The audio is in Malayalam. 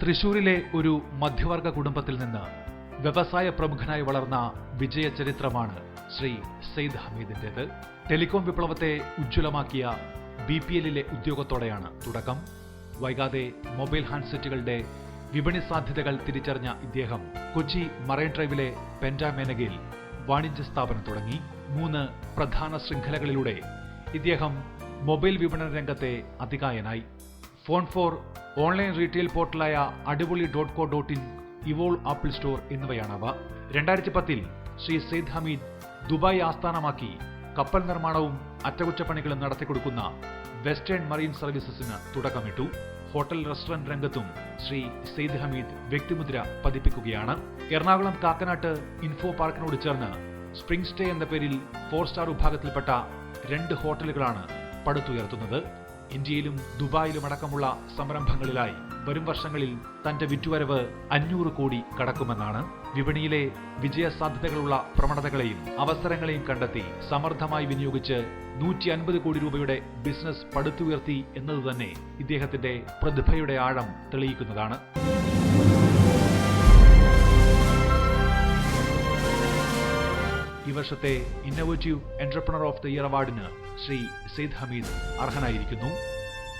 തൃശൂരിലെ ഒരു മധ്യവർഗ കുടുംബത്തിൽ നിന്ന് വ്യവസായ പ്രമുഖനായി വളർന്ന വിജയചരിത്രമാണ് ശ്രീ സെയ്ദ് ഹമീദിന്റേത്. ടെലികോം വിപ്ലവത്തെ ഉജ്ജ്വലമാക്കിയ BPL-ലെ ഉദ്യോഗത്തോടെയാണ് തുടക്കം. വൈകാതെ മൊബൈൽ ഹാൻഡ്സെറ്റുകളുടെ വിപണി സാധ്യതകൾ തിരിച്ചറിഞ്ഞ ഇദ്ദേഹം കൊച്ചി മറൈൻ ഡ്രൈവിലെ പെന്റാമേനകയിൽ വാണിജ്യ സ്ഥാപനം തുടങ്ങി. 3 പ്രധാന ശൃംഖലകളിലൂടെ ഇദ്ദേഹം മൊബൈൽ വിപണന രംഗത്തെ അതികായനായി. ഫോൺ ഫോർ, ഓൺലൈൻ റീറ്റെയിൽ പോർട്ടലായ adivoli.co.in, ഇവോൾവ് ആപ്പിൾ സ്റ്റോർ എന്നിവയാണവ. 2010-ൽ ശ്രീ സെയ്ദ് ഹമീദ് ദുബായ് ആസ്ഥാനമാക്കി കപ്പൽ നിർമ്മാണവും അറ്റകുറ്റപ്പണികളും നടത്തിക്കൊടുക്കുന്ന വെസ്റ്റേൺ മറീൻ സർവീസസിന് തുടക്കമിട്ടു. ഹോട്ടൽ റെസ്റ്റോറന്റ് രംഗത്തും ശ്രീ സെയ്ദ് ഹമീദ് വ്യക്തിമുദ്ര പതിപ്പിക്കുകയാണ്. എറണാകുളം കാക്കനാട്ട് ഇൻഫോ പാർക്കിനോട് ചേർന്ന് സ്പ്രിംഗ് സ്റ്റേ എന്ന പേരിൽ 4 സ്റ്റാർ വിഭാഗത്തിൽപ്പെട്ട 2 ഹോട്ടലുകളാണ് പടുത്തുയർത്തുന്നത്. ഇന്ത്യയിലും ദുബായിലും അടക്കമുള്ള സംരംഭങ്ങളിലായി വരും വർഷങ്ങളിൽ തന്റെ വിറ്റുവരവ് 500 കോടി കടക്കുമെന്നാണ്. വിപണിയിലെ വിജയസാധ്യതകളുള്ള പ്രവണതകളെയും അവസരങ്ങളെയും കണ്ടെത്തി സമർത്ഥമായി വിനിയോഗിച്ച് 150 കോടി രൂപയുടെ ബിസിനസ് പടുത്തുയർത്തി എന്നതുതന്നെ ഇദ്ദേഹത്തിന്റെ പ്രതിഭയുടെ ആഴം തെളിയിക്കുന്നതാണ്. ഈ വർഷത്തെ innovative entrepreneur of the year അവാർഡിന് ശ്രീ സെയ്ദ് ഹമീദ് അർഹനായിരിക്കുന്നു.